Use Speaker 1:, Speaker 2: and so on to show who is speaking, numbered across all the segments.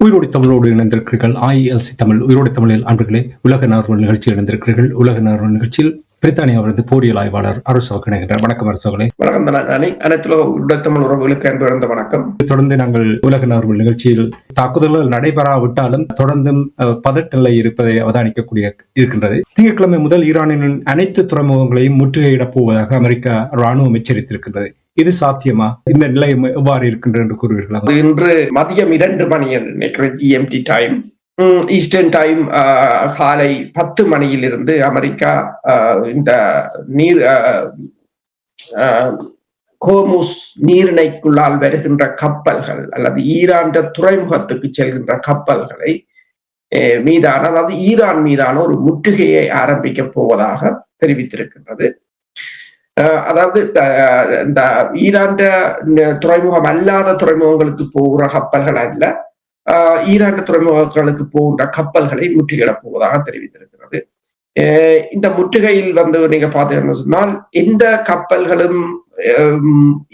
Speaker 1: உயிரோடி தமிழோடு இணைந்திருக்கிறீர்கள். IELC தமிழ் உயிரோடி தமிழில் அன்பர்களே, உலக நார்வல் நிகழ்ச்சியில் இணைந்திருக்கிறீர்கள். உலக நார்வல் நிகழ்ச்சியில் பிரித்தானியாவிலிருந்து போரியல் ஆய்வாளர் அரசோக இணைகின்றார். வணக்கம் அரசோகனே.
Speaker 2: வணக்கம். அனைத்து உலக தமிழ் உறவுகளுக்கு அன்பு வணக்கம்.
Speaker 1: தொடர்ந்து நாங்கள் உலக நார்வல் நிகழ்ச்சியில் தாக்குதல்கள் நடைபெறாவிட்டாலும் தொடர்ந்தும் பதட்ட நிலை இருப்பதை அவதானிக்கக்கூடிய இருக்கின்றது. திங்கட்கிழமை முதல் ஈரானின் அனைத்து துறைமுகங்களையும் முற்றுகையிடப் போவதாக அமெரிக்கா ராணுவம் எச்சரித்திருக்கின்றது. இது சாத்தியமா? இந்த நிலை எவ்வாறு இருக்கின்றது என்று கூறுவீர்களா?
Speaker 2: இன்று மதியம் 2 மணி GMT டைம், ஈஸ்டர்ன் டைம் காலை 10 மணியிலிருந்து அமெரிக்கா இந்த ஹோர்முஸ் நீரிணைக்குள்ளால் வருகின்ற கப்பல்கள் அல்லது ஈரான் துறைமுகத்துக்கு செல்கின்ற கப்பல்களை மீதான, அதாவது ஈரான் மீதான ஒரு முற்றுகையை ஆரம்பிக்க போவதாக தெரிவித்திருக்கின்றது. அதாவது இந்த ஈரான் துறைமுகம் அல்லாத துறைமுகங்களுக்கு போகிற கப்பல்கள் அல்ல, ஈரான் துறைமுகங்களுக்கு போகின்ற கப்பல்களை முற்றுகையிடப் போவதாக தெரிவித்திருக்கிறது. இந்த முற்றுகையில் நீங்க பார்த்தீங்கன்னு சொன்னால், எந்த கப்பல்களும்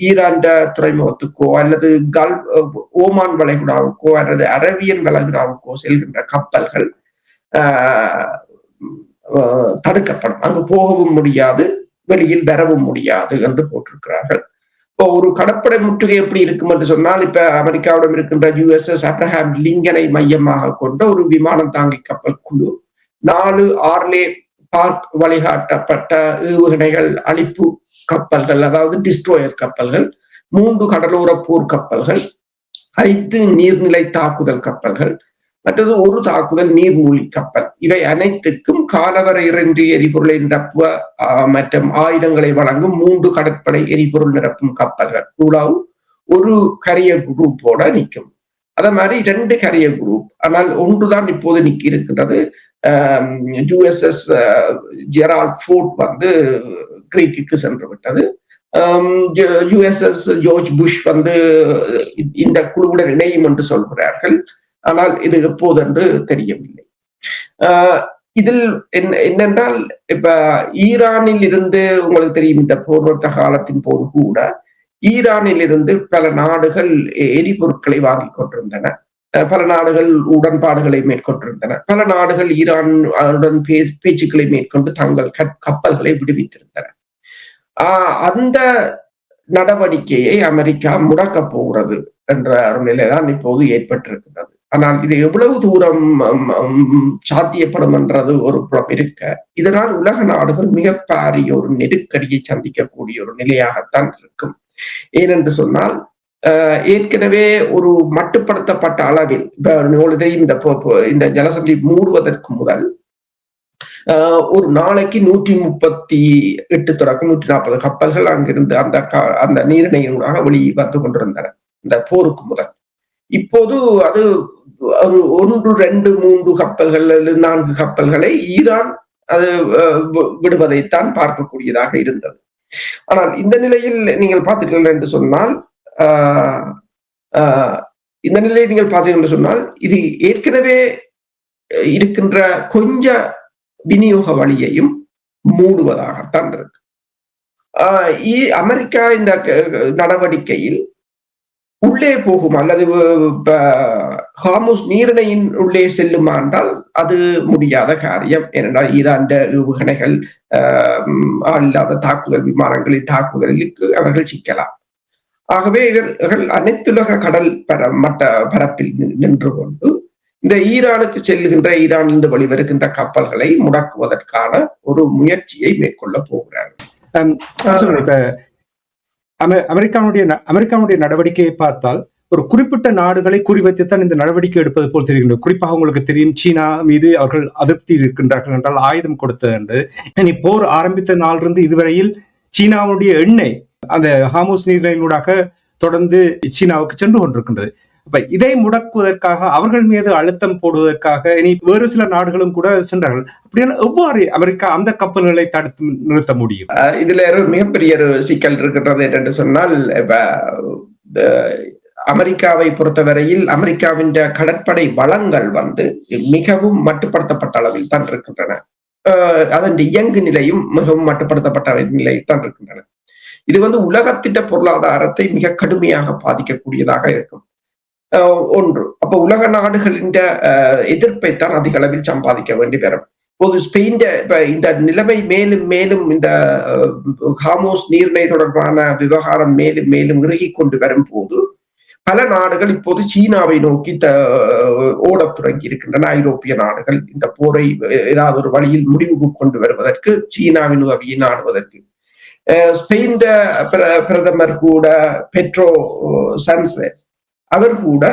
Speaker 2: ஈரான் துறைமுகத்துக்கோ அல்லது ஓமான் வளைகுடாவுக்கோ அல்லது அரேபியன் வளைகுடாவுக்கோ செல்கின்ற கப்பல்கள் தடுக்கப்படும். அங்கு போகவும் முடியாது, வெளியில் வரவும் முடியாது என்று போட்டிருக்கிறார்கள். இப்போ ஒரு கடற்படை முற்றுகை எப்படி இருக்கும் என்று சொன்னால், இப்ப அமெரிக்காவிடம் இருக்கின்ற USS ஆப்ரஹாம் லிங்கனை மையமாக கொண்ட ஒரு விமானம் தாங்கி கப்பல் குழு 4 ஆர்லே பார்க் வழிகாட்டப்பட்ட ஏவுகணைகள் அழிப்பு கப்பல்கள், அதாவது டிஸ்ட்ரோயர் கப்பல்கள், 3 கடலோர போர் கப்பல்கள், 5 நீர்நிலை தாக்குதல் கப்பல்கள், மற்றது ஒரு தாக்குதல் நீர்மூழ்கி கப்பல், இவை அனைத்துக்கும் காலவரையின்றி எரிபொருளை நிரப்புவ மற்றும் ஆயுதங்களை வழங்கும் 3 கடற்படை எரிபொருள் நிரப்பும் கப்பல்கள் இவ்வளவு ஒரு கரியர் குரூப்போட நிற்கும். அதே மாதிரி 2 கரியர் குரூப், ஆனால் ஒன்றுதான் இப்போது இருக்கின்றது. USS ஜெரால்ட் ஃபோர்ட் கிரீக்குக்கு சென்று விட்டது. USS ஜார்ஜ் புஷ் இந்த குழுவுடன் இணையும் என்று சொல்கிறார்கள். ஆனால் இது எப்போது என்று தெரியவில்லை. இதில் என்னென்றால், இப்ப ஈரானில் இருந்து உங்களுக்கு தெரியும், இந்த போர்வர்த்த காலத்தின் போது கூட ஈரானில் இருந்து பல நாடுகள் எரிபொருட்களை வாங்கி கொண்டிருந்தன, பல நாடுகள் உடன்பாடுகளை மேற்கொண்டிருந்தன, பல நாடுகள் ஈரானுடன் பேச்சுக்களை மேற்கொண்டு தங்கள் கப்பல்களை விடுவித்திருந்தன. அந்த நடவடிக்கையை அமெரிக்கா முடக்கப் போகிறது என்ற ஒரு நிலைதான் இப்போது ஏற்பட்டிருக்கிறது. ஆனால் இது எவ்வளவு தூரம் சாத்தியப்படும் என்றது ஒரு புறம் இருக்க, இதனால் உலக நாடுகள் மிக பாரிய ஒரு நெருக்கடியை சந்திக்கக்கூடிய ஒரு நிலையாகத்தான் இருக்கும். ஏனென்று சொன்னால், ஏற்கனவே ஒரு மட்டுப்படுத்தப்பட்ட அளவில் இந்த ஜலசந்தி மூடுவதற்கு முதல் ஒரு நாளைக்கு 138 தொடக்கம் 140 கப்பல்கள் அங்கிருந்து அந்த நீரிணையூடாக வெளியே வந்து கொண்டிருந்தன இந்த போருக்கு முதல். இப்போது அது ஒரு 1, 2, 3 கப்பல்கள், 4 கப்பல்களை ஈரான் அது விடுவதைத்தான் பார்க்கக்கூடியதாக இருந்தது. ஆனால் இந்த நிலையில் நீங்கள் பார்த்தீர்கள் என்று சொன்னால், இது ஏற்கனவே இருக்கின்ற கொஞ்ச விநியோக வழியையும் மூடுவதாகத்தான் இருக்கு. அமெரிக்கா இந்த நடவடிக்கையில் உள்ளே போகும் அல்லது ஹார்முஸ் நீரிணையின் உள்ளே செல்லுமா என்றால் அது முடியாத காரியம். ஏனென்றால் ஈரான் ஏவுகணைகள், இல்லாத தாக்குதல் விமானங்களின் தாக்குதலுக்கு அவர்கள் சிக்கலாம். ஆகவே இவர்கள் அனைத்துலக கடல் பரப்பில் நின்று கொண்டு இந்த ஈரானுக்கு செல்லுகின்ற, ஈரானிலிருந்து வெளிவருகின்ற கப்பல்களை முடக்குவதற்கான ஒரு முயற்சியை மேற்கொள்ள போகிறார்கள்.
Speaker 1: அமெரிக்காவுடைய நடவடிக்கையை பார்த்தால் ஒரு குறிப்பிட்ட நாடுகளை குறிவைத்துத்தான் இந்த நடவடிக்கை எடுப்பது போல் தெரிகின்றது. குறிப்பாக உங்களுக்கு தெரியும், சீனா மீது அவர்கள் அதிருப்தி இருக்கின்றார்கள் என்றால் ஆயுதம் கொடுத்தது என்று. இனி போர் ஆரம்பித்த நாளிலிருந்து இதுவரையில் சீனாவுடைய எண்ணெய் அந்த ஹார்முஸ் நீரிணையூடாக தொடர்ந்து சீனாவுக்கு சென்று கொண்டிருக்கின்றது. அப்ப இதை முடக்குவதற்காக, அவர்கள் மீது அழுத்தம் போடுவதற்காக இனி வேறு சில நாடுகளும் கூட சென்றார்கள். அப்படின்னா எவ்வாறு அமெரிக்கா அந்த கப்பல்களை தடுத்து நிறுத்த முடியும்?
Speaker 2: இதுல மிகப்பெரிய ஒரு சிக்கல் இருக்கின்றது என்று சொன்னால், அமெரிக்காவை பொறுத்தவரையில் அமெரிக்காவின் கடற்படை வளங்கள் மிகவும் மட்டுப்படுத்தப்பட்ட அளவில் தான் இருக்கின்றன. அதன் இயங்கு நிலையும் மிகவும் மட்டுப்படுத்தப்பட்ட நிலையில் தான் இருக்கின்றன. இது உலகத்திட்ட பொருளாதாரத்தை மிக கடுமையாக பாதிக்கக்கூடியதாக இருக்கும். ஒன்று. அப்ப உலக நாடுகளின் எதிர்ப்பைத்தான் அதிக அளவில் சம்பாதிக்க வேண்டி பெறும். இப்போது ஸ்பெயின் இந்த நிலைமை மேலும் மேலும் இந்த ஹார்மோஸ் நீர்நிலை தொடர்பான விவகாரம் மேலும் மேலும் இறுகிக் கொண்டு வரும் போது பல நாடுகள் இப்போது சீனாவை நோக்கி ஓடத் தொடங்கி இருக்கின்றன. ஐரோப்பிய நாடுகள் இந்த போரை ஏதாவது ஒரு வழியில் முடிவுக்கு கொண்டு வருவதற்கு சீனாவின் உதவியை நாடுவதற்கு. ஸ்பெயின் பிரதமர் கூட பெட்ரோ சான்செஸ் அவர் கூட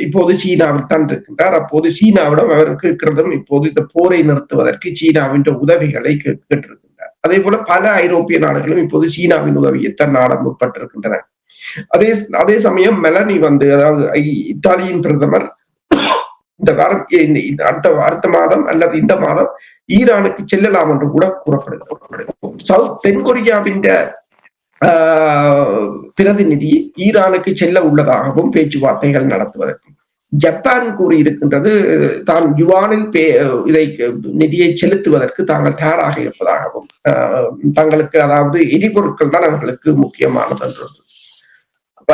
Speaker 2: இப்போது சீனாவில் தான் இருக்கின்றார். அப்போது சீனாவிடம் அவருக்கு இருக்கிறதும் இப்போது இந்த போரை நிறுத்துவதற்கு சீனாவின் உதவிகளை கேட்டிருக்கின்றார். அதே போல பல ஐரோப்பிய நாடுகளும் இப்போது சீனாவின் உதவியை தன் நாட முற்பட்டிருக்கின்றன. அதே சமயம் மெலனி அதாவது இத்தாலியின் பிரதமர் இந்த வாரம் அடுத்த மாதம் அல்லது இந்த மாதம் ஈரானுக்கு செல்லலாம் என்று கூட கூறப்படுகிறது. தென்கொரியாவின் பிரதிநிதி ஈரானுக்கு செல்ல உள்ளதாகவும் பேச்சுவார்த்தைகள் நடத்துவதற்கு. ஜப்பான் கூறியிருக்கின்றது தான் யுவானில் இதை நிதியை செலுத்துவதற்கு தாங்கள் தயாராக இருப்பதாகவும், தங்களுக்கு அதாவது எரிபொருட்கள் தான் அவர்களுக்கு முக்கியமானது என்றது. அப்ப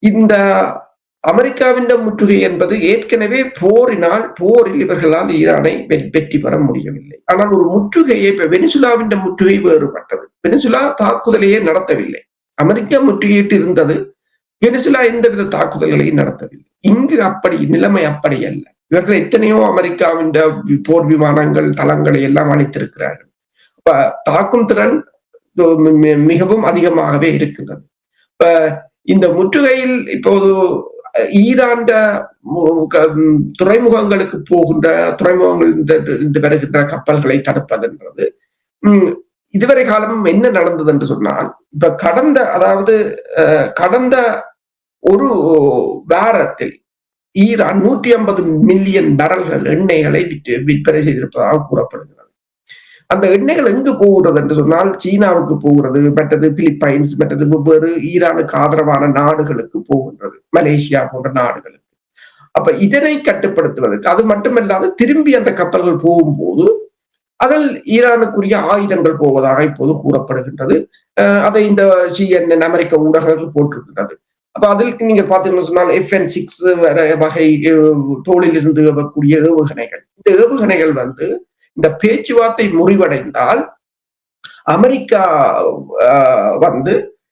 Speaker 2: இந்த அமெரிக்காவின் முற்றுகை என்பது ஏற்கனவே போரில் இவர்களால் ஈரானை வெற்றி பெற முடியவில்லை. ஆனால் ஒரு முற்றுகையை இப்ப வெனிசுலாவின் முற்றுகை வேறுபட்டது. வெனிசுலா தாக்குதலையே நடத்தவில்லை. அமெரிக்கா முற்றுகையிட்டு இருந்தது, வெனிசுலா எந்தவித தாக்குதல்களையும் நடத்தவில்லை. இங்கு நிலைமை அப்படி அல்ல. இவர்கள் எத்தனையோ அமெரிக்காவின் போர் விமானங்கள் தளங்களை எல்லாம் அளித்திருக்கிறார்கள். அப்ப தாக்கும் திறன் மிகவும் அதிகமாகவே இருக்கின்றது. இப்ப இந்த முற்றுகையில் இப்போது ஈரான் துறைமுகங்களுக்கு துறைமுகங்கள் வருகின்ற கப்பல்களை தடுப்பதுன்றது இதுவரை காலம் என்ன நடந்தது என்று சொன்னால், இப்ப கடந்த ஒரு வாரத்தில் ஈரான் 150 மில்லியன் பேரல்கள் எண்ணெய்களை விற்பனை செய்திருப்பதாக கூறப்படுகிறது. அந்த எண்ணெய்கள் எங்கு போகிறது என்று சொன்னால் சீனாவுக்கு போகிறது, மற்றது பிலிப்பைன்ஸ், மற்றது வெவ்வேறு ஈரானுக்கு ஆதரவான நாடுகளுக்கு போகின்றது, மலேசியா போன்ற நாடுகளுக்கு. அப்ப இதனை கட்டுப்படுத்துவதற்கு, அது மட்டுமல்லாது திரும்பி அந்த கப்பல்கள் போகும்போது அதில் ஈரானுக்குரிய ஆயுதங்கள் போவதாக இப்போது கூறப்படுகின்றது. அதை இந்த CNN அமெரிக்க ஊடகங்கள் போட்டிருக்கின்றது. அப்ப அதில் நீங்க பாத்தீங்கன்னா சொன்னால் FN-6 வகை தோளில் இருந்து வரக்கூடிய ஏவுகணைகள், இந்த ஏவுகணைகள் இந்த பேச்சுவார்த்தை முறிவடைந்தால் அமெரிக்கா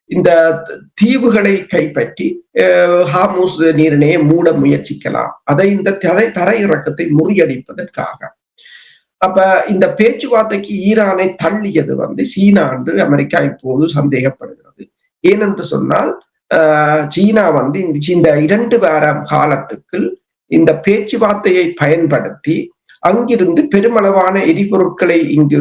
Speaker 2: இந்த தீவுகளை கைப்பற்றி ஹார்மூஸ் நீரிணையை மூட முயற்சிக்கலாம், அதை இந்த தரையிறக்கத்தை முறியடிப்பதற்காக. அப்ப இந்த பேச்சுவார்த்தைக்கு ஈரானை தள்ளியது சீனா என்று அமெரிக்கா இப்போது சந்தேகப்படுகிறது. ஏனென்று சொன்னால் சீனா இந்த 2 வார காலத்துக்கு இந்த பேச்சுவார்த்தையை பயன்படுத்தி அங்கிருந்து பெருமளவான எரிபொருட்களை இங்கு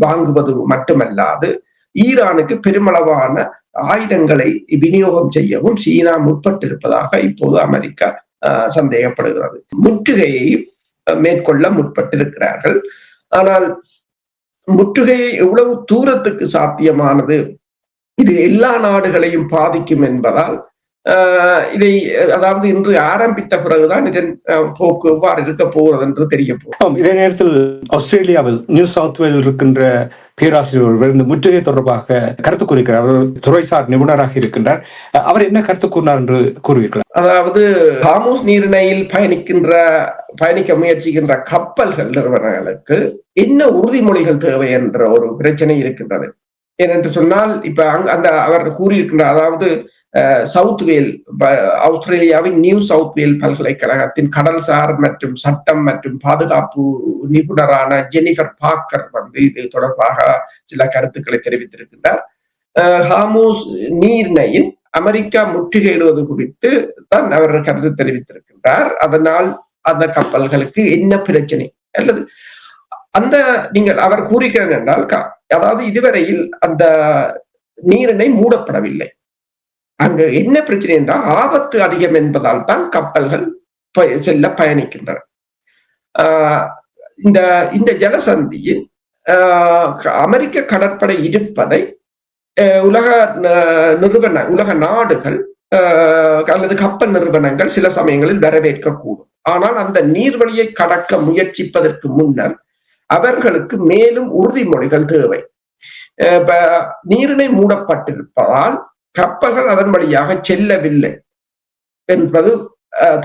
Speaker 2: வாங்குவது மட்டுமல்லாது ஈரானுக்கு பெருமளவான ஆயுதங்களை விநியோகம் செய்யவும் சீனா முற்பட்டிருப்பதாக இப்போது அமெரிக்கா சந்தேகப்படுகிறது. முற்றுகையை மேற்கொள்ள முற்பட்டிருக்கிறார்கள். ஆனால் முற்றுகையை எவ்வளவு தூரத்துக்கு சாத்தியமானது, இது எல்லா நாடுகளையும் பாதிக்கும் என்பதால் இதை அதாவது இன்று ஆரம்பித்த பிறகுதான் இதன் போக்கு எவ்வாறு இருக்க போகிறது என்று தெரிய போகும்.
Speaker 1: இதே நேரத்தில் ஆஸ்திரேலியாவில் நியூ சவுத் வேல் இருக்கின்ற பேராசிரியர் ஒருவர் இந்த முற்றுகை தொடர்பாக கருத்து கூறுகிறார். அவர் துறைசார் நிபுணராக இருக்கின்றார். அவர் என்ன கருத்து கூறினார் என்று கூறுவீர்கள்?
Speaker 2: அதாவது ஹார்மூஸ் நீரிணையில் பயணிக்க முயற்சிக்கின்ற கப்பல்கள் நிறுவனங்களுக்கு என்ன உறுதிமொழிகள் தேவை என்ற ஒரு பிரச்சனை இருக்கின்றது. ஏனென்று சொன்னால் இப்ப அவர் கூறியிருக்கின்ற, அதாவது சவுத் வேல், ஆஸ்திரேலியாவின் நியூ சவுத் வேல் பல்கலைக்கழகத்தின் கடல்சார் மற்றும் சட்டம் மற்றும் பாதுகாப்பு நிபுணரான ஜெனிஃபர் பார்க்கர் இது தொடர்பாக சில கருத்துக்களை தெரிவித்திருக்கின்றார். ஹார்மூஸ் நீரிணையின் அமெரிக்கா முற்றுகையிடுவது குறித்து தான் அவர் கருத்து தெரிவித்திருக்கின்றார். அதனால் அந்த கப்பல்களுக்கு என்ன பிரச்சனை அல்லது அவர் கூறுகிறார் என்றால், அதாவது இதுவரையில் அந்த நீரிணை மூடப்படவில்லை. அங்கு என்ன பிரச்சனை என்றால் ஆபத்து அதிகம் என்பதால் தான் கப்பல்கள் செல்ல பயணிக்கின்றன. இந்த ஜலசந்தியில் அமெரிக்க கடற்படை இருப்பதை உலக நாடுகள் அல்லது கப்பல் நிறுவனங்கள் சில சமயங்களில் வரவேற்கக்கூடும். ஆனால் அந்த நீர்வழியை கடக்க முயற்சிப்பதற்கு முன்னர் அவர்களுக்கு மேலும் உறுதிமொழிகள் தேவை. நீரிணை மூடப்பட்டிருப்பதால் கப்பல்கள் அதன் வழியாக செல்லவில்லை. என்பது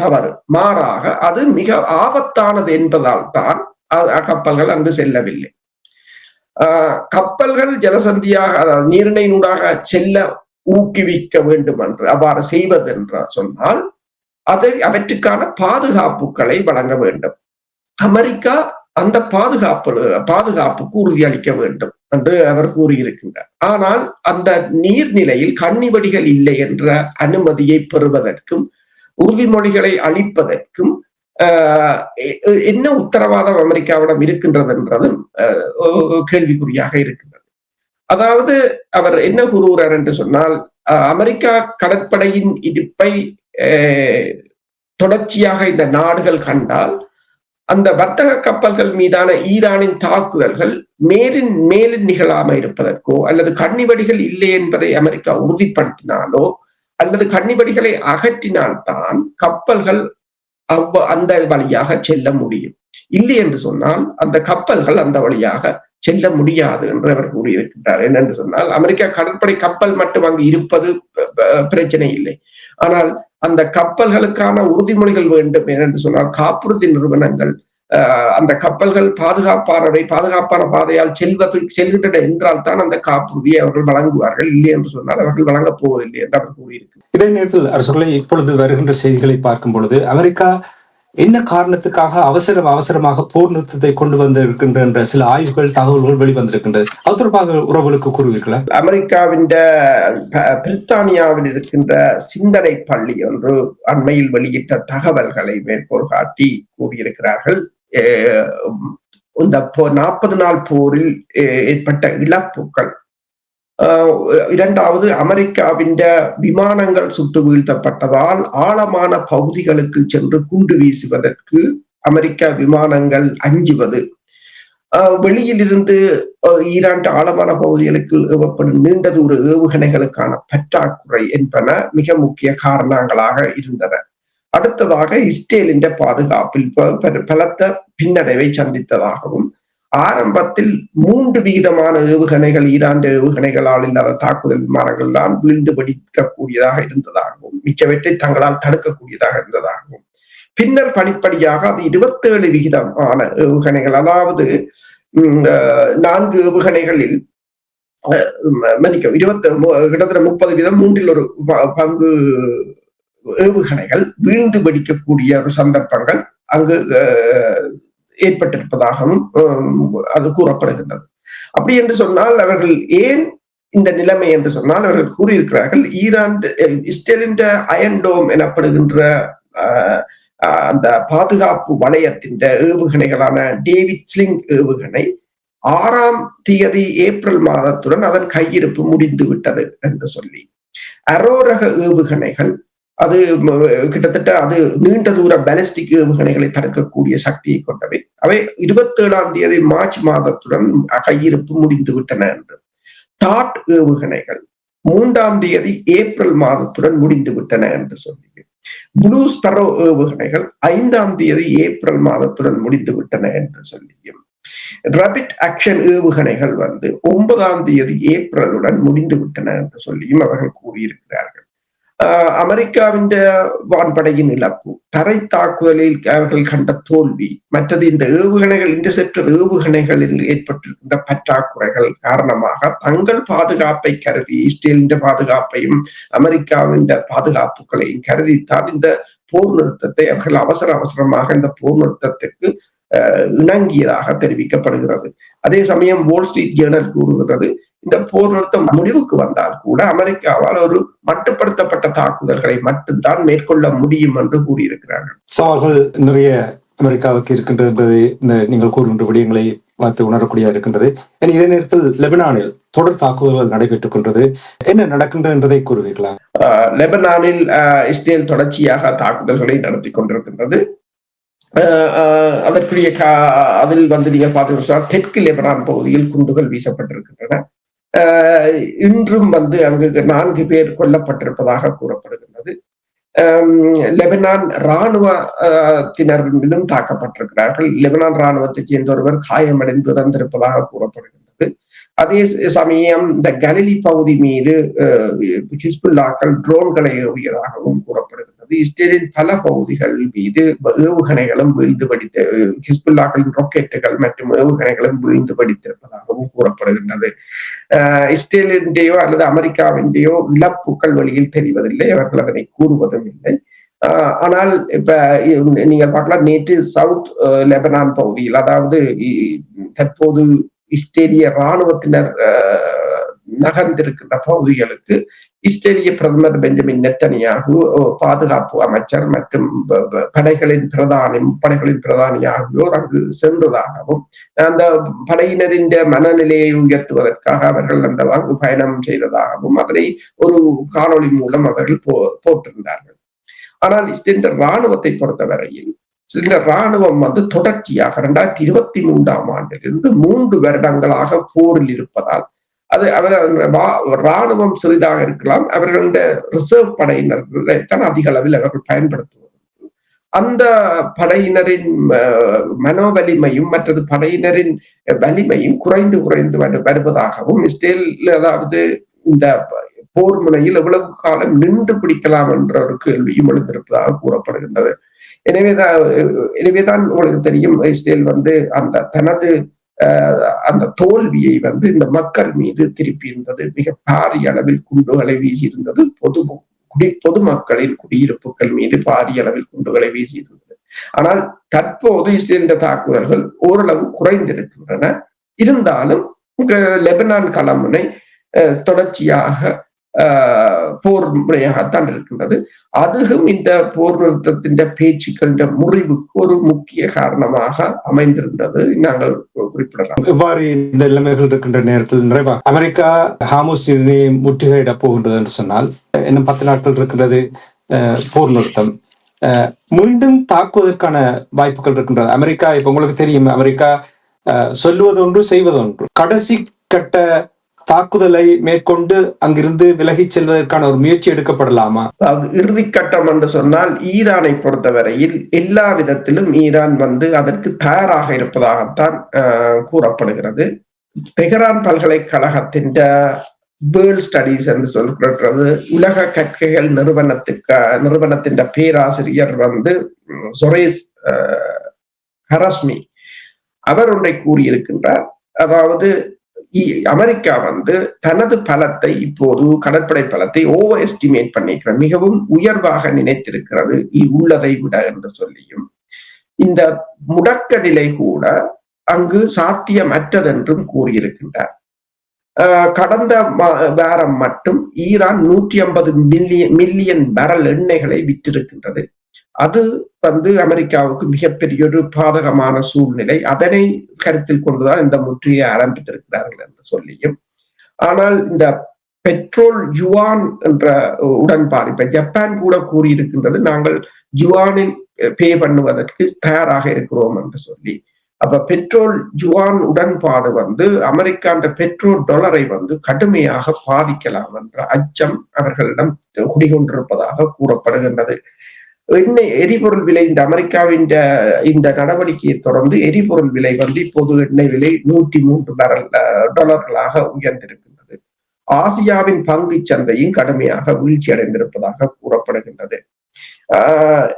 Speaker 2: தவறு. மாறாக அது மிக ஆபத்தானது என்பதால் தான் கப்பல்கள் அங்கு செல்லவில்லை. கப்பல்கள் ஜலசந்தியாக, அதாவது நீரிணையினூடாக செல்ல ஊக்குவிக்க வேண்டும் என்று, அவ்வாறு செய்வது என்று சொன்னால் அவற்றுக்கான பாதுகாப்புகளை வழங்க வேண்டும். அமெரிக்கா அந்த பாதுகாப்புக்கு உறுதியளிக்க வேண்டும் என்று அவர் கூறியிருக்கின்றார். ஆனால் அந்த நீர்நிலையில் கன்னிவெடிகள் இல்லை என்ற அனுமதியை பெறுவதற்கும் உறுதிமொழிகளை அளிப்பதற்கும் என்ன உத்தரவாதம் அமெரிக்காவிடம் இருக்கின்றது என்றதும் கேள்விக்குறியாக இருக்கின்றது. அதாவது அவர் என்ன கூறுகிறார் என்று சொன்னால், அமெரிக்கா கடற்படையின் இருப்பை தொடர்ச்சியாக இந்த நாடுகள் கண்டால் அந்த வர்த்தக கப்பல்கள் மீதான ஈரானின் தாக்குதல்கள் மேலின் நிகழாம இருப்பதற்கோ, அல்லது கன்னிவெடிகள் இல்லை என்பதை அமெரிக்கா உறுதிப்படுத்தினாலோ, அல்லது கன்னிவெடிகளை அகற்றினால்தான் கப்பல்கள் அந்த வழியாக செல்ல முடியும். இல்லை என்று சொன்னால் அந்த கப்பல்கள் அந்த வழியாக செல்ல முடியாது என்று அவர் கூறியிருக்கின்றார். என்னென்று சொன்னால், அமெரிக்கா கடற்படை கப்பல் மட்டும் அங்கு இருப்பது பிரச்சனை இல்லை. ஆனால் அந்த கப்பல்களுக்கான உறுதிமொழிகள் வேண்டும். ஏனென்று சொன்னால், காப்புறுதி நிறுவனங்கள் அந்த கப்பல்கள் பாதுகாப்பான பாதையால் செல்கின்றன என்றால் தான் அந்த காப்புறுதியை அவர்கள் வழங்குவார்கள். இல்லை என்று சொன்னால் அவர்கள் வழங்கப் போவதில்லை என்று அவர் கூறியிருக்கிறார்.
Speaker 1: இதே நேரத்தில் அரசுகளை இப்பொழுது வருகின்ற செய்திகளை பார்க்கும் பொழுது, அமெரிக்கா என்ன காரணத்துக்காக அவசரமாக போர் நிறுத்தத்தை கொண்டு வந்திருக்கின்ற என்ற சில ஆய்வுகள், தகவல்கள் வெளிவந்திருக்கின்றது. அது தொடர்பாக உறவுகளுக்கு கூறுவீர்களா?
Speaker 2: அமெரிக்காவின் பிரித்தானியாவில் இருக்கின்ற சிந்தனை பள்ளி ஒன்று அண்மையில் வெளியிட்ட தகவல்களை மேற்கோள் காட்டி கூறியிருக்கிறார்கள். இந்த 40 நாள் போரில் ஏற்பட்ட இழப்புகள், இரண்டாவது அமெரிக்காவின் விமானங்கள் சுட்டு வீழ்த்தப்பட்டதால் ஆழமான பகுதிகளுக்கு சென்று குண்டு வீசுவதற்கு அமெரிக்க விமானங்கள் அஞ்சுவது, வெளியில் இருந்து ஈரான் ஆழமான பகுதிகளுக்கு ஏவப்படும் நீண்ட தூர ஏவுகணைகளுக்கான பற்றாக்குறை என்பன மிக முக்கிய காரணங்களாக இருந்தன. அடுத்ததாக இஸ்ரேலின் பாதுகாப்பில் பலத்த பின்னடைவை சந்தித்ததாகவும், ஆரம்பத்தில் 3 விகிதமான ஏவுகணைகள், ஈரான் ஏவுகணைகளால் இல்லாத தாக்குதல் விமானங்கள் தான் வீழ்ந்து வெடிக்கக்கூடியதாக இருந்ததாகவும், மிச்சவற்றை தங்களால் தடுக்கக்கூடியதாக இருந்ததாகவும், பின்னர் படிப்படியாக அது 27 விகிதமான ஏவுகணைகள், அதாவது 4 ஏவுகணைகளில் கிட்டத்தட்ட 30 வீதம், 1/3 பங்கு ஏவுகணைகள் வீழ்ந்து வெடிக்கக்கூடிய ஒரு சந்தர்ப்பங்கள் அங்கு ஏற்பட்டிருப்பதாகவும் அது கூறப்படுகின்றது. அப்படி என்று சொன்னால் அவர்கள் ஏன் இந்த நிலைமை என்று சொன்னால், அவர்கள் கூறியிருக்கிறார்கள், இஸ்ரேலின் அயன் டோம் எனப்படுகின்ற அந்த பாதுகாப்பு வளையத்தின் ஏவுகணைகளான டேவிட் ஸ்லிங் ஏவுகணை 6ஆம் தேதி ஏப்ரல் மாதத்துடன் அதன் கையிருப்பு முடிந்து விட்டது என்று சொல்லி, அரோ ரக ஏவுகணைகள், அது கிட்டத்தட்ட அது நீண்ட தூர பாலிஸ்டிக் ஏவுகணைகளை தடுக்கக்கூடிய சக்தியை கொண்டவை, அவை 27ஆம் தேதி மார்ச் மாதத்துடன் கையிருப்பு முடிந்து விட்டன என்று. டாட் ஏவுகணைகள் 3ஆம் தேதி ஏப்ரல் மாதத்துடன் முடிந்து விட்டன என்று சொல்லி, ப்ளூ ஸ்பரோ ஏவுகணைகள் 5ஆம் தேதி ஏப்ரல் மாதத்துடன் முடிந்து விட்டன என்று சொல்லியும், ராபிட் ஆக்ஷன் ஏவுகணைகள் 9ஆம் தேதி ஏப்ரலுடன் முடிந்து விட்டன என்று சொல்லியும் அவர்கள் கூறியிருக்கிறார்கள். அமெரிக்காவின் வான்படையின் இழப்பு, தரை தாக்குதலில் அவர்கள் கண்ட தோல்வி, மற்றது இந்த ஏவுகணைகள், இன்டர்செப்டர் ஏவுகணைகளில் ஏற்பட்டிருக்கின்ற பற்றாக்குறைகள் காரணமாக தங்கள் பாதுகாப்பை கருதி, இஸ்ரேலின் பாதுகாப்பையும் அமெரிக்காவின் பாதுகாப்புகளையும் கருதித்தான் இந்த போர் நிறுத்தத்தை அவர்கள் அவசரமாக இந்த போர் நிறுத்தத்திற்கு இணங்கியதாக தெரிவிக்கப்படுகிறது. அதே சமயம் வால் ஸ்ட்ரீட் ஜேர்னல் கூறுகிறது, இந்த போர் நிறுத்தம் முடிவுக்கு வந்தால் கூட அமெரிக்காவால் ஒரு மட்டுப்படுத்தப்பட்ட தாக்குதல்களை மட்டும்தான் மேற்கொள்ள முடியும் என்று கூறியிருக்கிறார்கள்.
Speaker 1: சவால்கள் நிறைய அமெரிக்காவுக்கு இருக்கின்றது என்பதை நீங்கள் கூறுகின்ற விடயங்களை பார்த்து உணரக்கூடிய இருக்கின்றது. இதே நேரத்தில் லெபனானில் தொடர் தாக்குதல்கள் நடைபெற்றுக் கொண்டது. என்ன நடக்கின்றது என்பதை கூறுவீர்களா?
Speaker 2: லெபனானில் இஸ்ரேல் தொடர்ச்சியாக தாக்குதல்களை நடத்தி கொண்டிருக்கின்றது. அதற்குரிய அதில் நீங்க பார்த்தீங்கன்னா தெற்கு லெபனான் பகுதியில் குண்டுகள் வீசப்பட்டிருக்கின்றன. இன்றும் அங்கு 4 பேர் கொல்லப்பட்டிருப்பதாக கூறப்படுகின்றது. லெபனான் இராணுவத்தினரிலும் தாக்கப்பட்டிருக்கிறார்கள். லெபனான் இராணுவத்தைச் சேர்ந்த ஒருவர் காயமடைந்து இறந்திருப்பதாக கூறப்படுகின்றது. அதே சமயம் இந்த கலிலி பகுதி மீது ஹிஸ்புல்லாக்கள் ட்ரோன்களை ஏவியதாகவும் கூறப்படுகின்றது. போட்டிருக்கின்றது. இஸ்ரேலின் பல பகுதிகள் மீது ஏவுகணைகளும் வீழ்ந்து படித்த ஹிஸ்புல்லாக்களின் ராக்கெட்டுகள் மற்றும் ஏவுகணைகளும் வீழ்ந்து படித்திருப்பதாகவும் கூறப்படுகின்றது. இஸ்ரேலின்றையோ அல்லது அமெரிக்காவின்றையோ இழப்புகள் வெளியில் தெரிவதில்லை, அவர்கள் அதனை கூறுவதும் இல்லை. ஆனால் இப்ப நீங்க பார்க்கலாம், நேற்று சவுத் லெபனான் பகுதியில், அதாவது தற்போது இஸ்ரேலிய இராணுவத்தினர் நகர்ந்திருக்கின்ற பகுதிகளுக்கு இஸ்ரேலிய பிரதமர் பெஞ்சமின் நெத்தனியாகு, பாதுகாப்பு அமைச்சர் மற்றும் படைகளின் பிரதானி ஆகியோர் அங்கு சென்றதாகவும், அந்த படையினரின் மனநிலையை உயர்த்துவதற்காக அவர்கள் அந்த பயணம் செய்ததாகவும் அதனை ஒரு காணொளி மூலம் அவர்கள் போட்டிருந்தார்கள். ஆனால் இஸ்ரேல் இராணுவத்தை பொறுத்தவரையில் இந்த இராணுவம் தொடர்ச்சியாக 2023 ஆண்டிலிருந்து 3 வருடங்களாக போரில் இருப்பதால் அது இராணுவம் சிறிதாக இருக்கலாம், அவர்களுடைய ரிசர்வ் படையினர்களை தான் அதிக அளவில் அவர்கள் பயன்படுத்துவது. அந்த படையினரின் மனோவலிமையும் மற்றது படையினரின் வலிமையும் குறைந்து வருவதாகவும், இஸ்ரேல் அதாவது இந்த போர் முனையில் எவ்வளவு காலம் நின்று பிடிக்கலாம் என்ற ஒரு கேள்வியும் எழுந்திருப்பதாக கூறப்படுகின்றது. எனவேதான் உங்களுக்கு தெரியும், இஸ்ரேல் அந்த தனது அந்த தோல்வியை இந்த மக்கள் மீது திருப்பி இருந்தது. மிக பாரிய அளவில் குண்டுகளை வீசியிருந்தது. பொதுமக்களின் குடியிருப்புகள் மீது பாரிய அளவில் குண்டுகளை வீசியிருந்தது. ஆனால் தற்போது இஸ்ரேலின் தாக்குதல்கள் ஓரளவு குறைந்திருக்கின்றன. இருந்தாலும் லெபனான் களமுனை தொடர்ச்சியாக போர் முறையாகத்தான் இருக்கின்றது. அதுவும் இந்த போர் நிறுத்தத்தின் பேச்சுக்கள் முறிவுக்கு ஒரு முக்கிய காரணமாக அமைந்திருந்தது நாங்கள் குறிப்பிடலாம்.
Speaker 1: இவ்வாறு இந்த நிலைமைகள் இருக்கின்ற நேரத்தில் நிறைவாக அமெரிக்கா ஹாமூஸ் முற்றுகையிட போகின்றது என்று சொன்னால், இன்னும் 10 நாட்கள் இருக்கின்றது போர் நிறுத்தம். மீண்டும் தாக்குவதற்கான வாய்ப்புகள் இருக்கின்றது. அமெரிக்கா, இப்ப உங்களுக்கு தெரியும், அமெரிக்கா சொல்லுவதொன்று செய்வதொன்று. கடைசி கட்ட தாக்குதலை மேற்கொண்டு அங்கிருந்து விலகி செல்வதற்கான ஒரு முயற்சி எடுக்கப்படலாமா?
Speaker 2: அதாவது இறுதிக்கட்டம் என்று சொன்னால், ஈரானை பொறுத்தவரையில் எல்லா விதத்திலும் ஈரான் அதற்கு தயாராக இருப்பதாகத்தான் கூறப்படுகிறது. தெஹ்ரான் பல்கலைக்கழகத்தின் வேர்ல்ட் ஸ்டடீஸ் என்று சொல்கிறது உலக கற்கைகள் நிறுவனத்தின் பேராசிரியர் சொரேஸ் ஹரஸ்மி அவர் ஒன்றை கூறியிருக்கின்றார். அதாவது அமெரிக்கா தனது பலத்தை, இப்போது கடற்படை பலத்தை ஓவர் எஸ்டிமேட் பண்ணிக்கிறது, மிகவும் உயர்வாக நினைத்திருக்கிறது உள்ளதை விட என்று சொல்லியும், இந்த முடக்க நிலை கூட அங்கு சாத்தியமற்றதென்றும் கூறியிருக்கின்றார். கடந்த வாரம் மட்டும் ஈரான் 150 மில்லியன் பேரல் எண்ணெய்களை விற்றிருக்கின்றது. அது அமெரிக்காவுக்கு மிகப்பெரிய ஒரு பாதகமான சூழ்நிலை. அதனை கருத்தில் கொண்டுதான் இந்த முற்றுகையை ஆரம்பித்திருக்கிறார்கள் என்று சொல்லியும், ஆனால் இந்த பெட்ரோல் யுவான் என்ற உடன்பாடு இப்ப ஜப்பான் கூட கூறியிருக்கின்றது, நாங்கள் யுவானில் பே பண்ணுவதற்கு தயாராக இருக்கிறோம் என்று சொல்லி. அப்ப பெட்ரோல் யுவான் உடன்பாடு அமெரிக்காண்ட பெட்ரோல் டாலரை கடுமையாக பாதிக்கலாம் என்ற அச்சம் அவர்களிடம் குடிகொண்டிருப்பதாக கூறப்படுகின்றது. எரிபொருள் விலை, இந்த அமெரிக்காவின் இந்த நடவடிக்கையை தொடர்ந்து எரிபொருள் விலை இப்போது எண்ணெய் விலை $103 உயர்ந்திருக்கின்றது. ஆசியாவின் பங்கு சந்தையும் கடுமையாக வீழ்ச்சி அடைந்திருப்பதாக கூறப்படுகின்றது.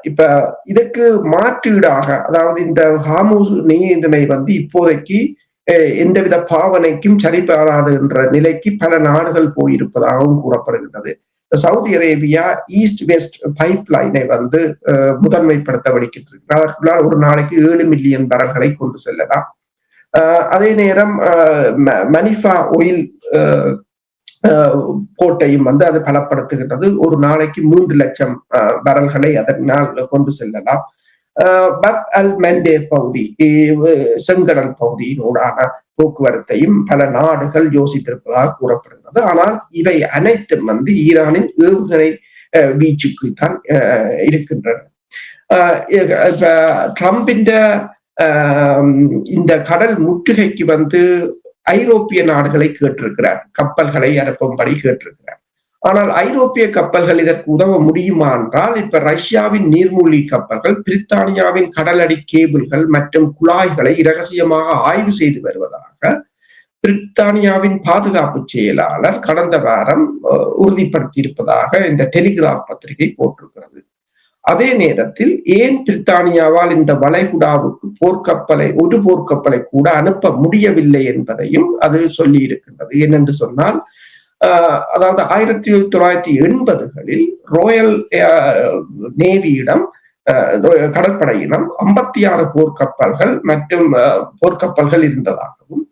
Speaker 2: இப்ப இதற்கு மாற்றீடாக, அதாவது இந்த ஹார்முஸ் நீரிணை இப்போதைக்கு எந்தவித பாவனைக்கும் சரிபாராது என்ற நிலைக்கு பல நாடுகள் போயிருப்பதாகவும் கூறப்படுகின்றது. சவுதி அரேபியா ஈஸ்ட் வெஸ்ட் பைப் லைனை முதன்மைப்படுத்த வடிக்கின்றிருக்கிறார். அவர்களால் ஒரு நாளைக்கு 7 மில்லியன் பேரல்களை கொண்டு செல்லலாம். அதே நேரம் மனிஃபா ஒயில் கோட்டையும் அது பலப்படுத்துகின்றது. ஒரு நாளைக்கு 3 லட்சம் பேரல்களை அதனால் கொண்டு செல்லலாம். பப் அல் மெண்டே பகுதி, செங்கடல் பகுதியினூடான போக்குவரத்தையும் பல நாடுகள் யோசித்திருப்பதாக கூறப்படுகிறது. ஆனால் இவை அனைத்தும் ஈரானின் ஏவுகணை வீச்சுக்கு தான் இருக்கின்றன. ட்ரம்பின் இந்த கடல் முற்றுகைக்கு ஐரோப்பிய நாடுகளை கேட்டிருக்கிறார், கப்பல்களை அனுப்பும்படி கேட்டிருக்கிறார். ஆனால் ஐரோப்பிய கப்பல்கள் இதற்கு உதவ முடியுமா என்றால், இப்ப ரஷ்யாவின் நீர்மூழ்கி கப்பல்கள் பிரித்தானியாவின் கடலடி கேபிள்கள் மற்றும் குழாய்களை இரகசியமாக ஆய்வு செய்து வருவதாக பிரித்தானியாவின் பாதுகாப்பு செயலாளர் கடந்த வாரம் உறுதிப்படுத்தி இருப்பதாக இந்த டெலிகிராப் பத்திரிகை போட்டிருக்கிறது. அதே நேரத்தில் ஏன் பிரித்தானியாவால் இந்த வளைகுடாவுக்கு ஒரு போர்க்கப்பலை கூட அனுப்ப முடியவில்லை என்பதையும் அது சொல்லி இருக்கின்றது. ஏனென்று சொன்னால் அதாவது 1980களில் ராயல் நேவியிடம் கடற்படையிடம் 56 போர்க்கப்பல்கள் மற்றும் போர்க்கப்பல்கள் இருந்ததாகவும்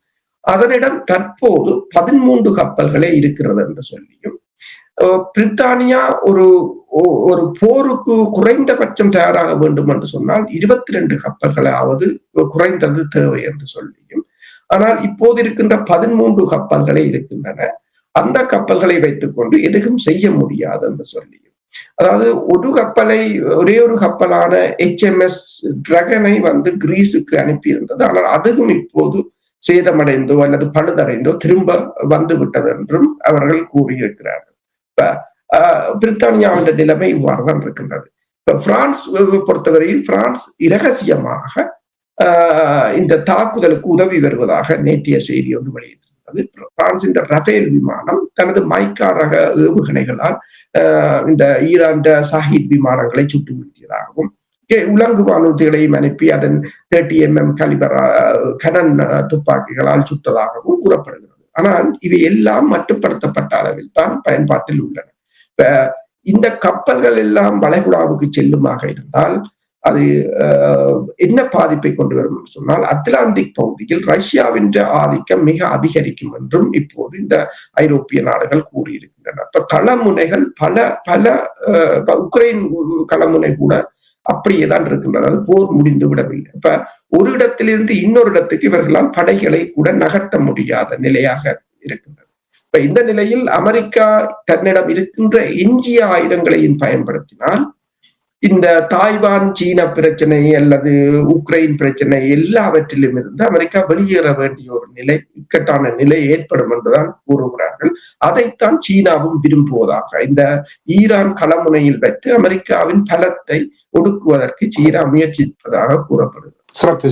Speaker 2: அதனிடம் தற்போது 13 கப்பல்களே இருக்கிறது என்று சொல்லியும் பிரித்தானியா ஒரு போருக்கு குறைந்தபட்சம் தயாராக வேண்டும் என்று சொன்னால் 22 கப்பல்களாவது குறைந்தது தேவை என்று சொல்லியும், ஆனால் இப்போது இருக்கின்ற 13 கப்பல்களே இருக்கின்றன. அந்த கப்பல்களை வைத்துக் கொண்டு எதுவும் செய்ய முடியாது என்று சொல்லியும், அதாவது ஒரே ஒரு கப்பலான HMS டிராகனை கிரீஸுக்கு அனுப்பியிருந்தது. ஆனால் அதுவும் இப்போது சேதமடைந்தோ அல்லது பழுதடைந்தோ திரும்ப வந்து விட்டது என்றும் அவர்கள் கூறியிருக்கிறார்கள். பிரித்தானியாவின் நிலைமை இவ்வாறுதான் இருக்கின்றது. பிரான்ஸ் பொறுத்தவரையில் பிரான்ஸ் இரகசியமாக இந்த தாக்குதலுக்கு உதவி வருவதாக நேற்றைய செய்தி ஒன்று வெளியிட்டிருந்தது. பிரான்சின் ரஃபேல் விமானம் தனது மைக்கா ரக ஏவுகணைகளால் இந்த ஈரான் சாஹித் விமானங்களை சுட்டு வீழ்த்தியதாகவும் உலங்கு வானூர்திகளையும் அனுப்பி அதன் 30mm கலிபர் கனன் துப்பாக்கிகளால் சுட்டதாகவும் கூறப்படுகிறது. ஆனால் இவை எல்லாம் மட்டுப்படுத்தப்பட்ட அளவில் தான் பயன்பாட்டில் உள்ளன. இந்த கப்பல்கள் எல்லாம் வளைகுடாவுக்கு செல்லுமாக இருந்தால் அது என்ன பாதிப்பை கொண்டு வரும் என்று சொன்னால், அத்லாந்திக் பகுதியில் ரஷ்யாவின் ஆதிக்கம் மிக அதிகரிக்கும் என்றும் இப்போது இந்த ஐரோப்பிய நாடுகள் கூறியிருக்கின்றன. இப்ப களமுனைகள் பல உக்ரைன் களமுனை கூட அப்படியேதான் இருக்கின்றன. அது போர் முடிந்து விடவில்லை. இப்ப ஒரு இடத்திலிருந்து இன்னொரு இடத்துக்கு இவர்களால் படைகளை கூட நகர்த்த முடியாத நிலையாக இருக்கின்றது. இப்ப இந்த நிலையில் அமெரிக்கா தன்னிடம் இருக்கின்ற எஞ்சிய ஆயுதங்களையும் பயன்படுத்தினால் இந்த தாய்வான் சீன பிரச்சனை அல்லது உக்ரைன் பிரச்சனை எல்லாவற்றிலும் இருந்து அமெரிக்கா வெளியேற வேண்டிய ஒரு இக்கட்டான நிலை ஏற்படும் என்றுதான் கூறுகிறார்கள். அதைத்தான் சீனாவும் விரும்புவதாக இந்த ஈரான் களமுனையில் வைத்து அமெரிக்காவின் பலத்தை ஒடுக்குவதற்கு சீனா முயற்சிப்பதாக கூறப்படுகிறது.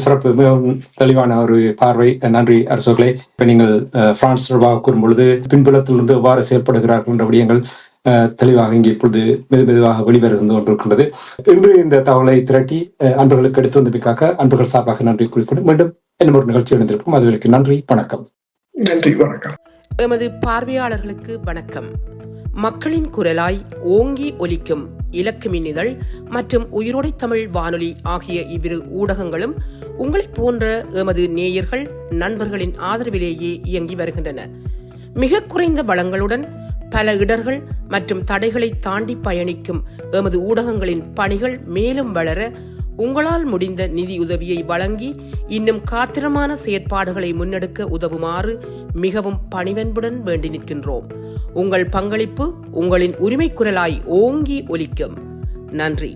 Speaker 1: சிறப்பு மிகவும் தெளிவான ஒரு பார்வை. நன்றி அரசர்களே. இப்ப நீங்கள் பிரான்ஸ் தொடர்பாக கூறும் பொழுது பின்புலத்திலிருந்து எவ்வாறு செயல்படுகிறார்கள் என்ற விடயங்கள் தெளிவாக இங்கே இப்பொழுது மெதுவாக வெளிவருந்து கொண்டிருக்கின்றது. இன்று இந்த தகவலை திரட்டி அன்பர்களுக்கு எடுத்து வந்தமைக்காக அன்பர்கள் சார்பாக நன்றி கூறிக்கொண்டு மீண்டும் இன்னும் ஒரு நிகழ்ச்சி இணைந்திருக்கும். அதுவரைக்கும் நன்றி, வணக்கம்.
Speaker 2: நன்றி, வணக்கம்.
Speaker 3: எமது பார்வையாளர்களுக்கு வணக்கம். மக்களின் குரலாய் ஓங்கி ஒலிக்கும் இலக்கு மின்னிதழ் மற்றும் உயிரோடை தமிழ் வானொலி ஆகிய இவ்விரு ஊடகங்களும் உங்களைப் போன்ற எமது நேயர்கள் நண்பர்களின் ஆதரவிலேயே இயங்கி வருகின்றன. மிக குறைந்த வளங்களுடன் பல இடர்கள் மற்றும் தடைகளை தாண்டி பயணிக்கும் எமது ஊடகங்களின் பணிகள் மேலும் வளர உங்களால் முடிந்த நிதியுதவியை வழங்கி இன்னும் காத்திரமான செயற்பாடுகளை முன்னெடுக்க உதவுமாறு மிகவும் பணிவன்புடன் வேண்டி நிற்கின்றோம். உங்கள் பங்களிப்பு உங்களின் உரிமை குரலாய் ஓங்கி ஒலிக்கும். நன்றி.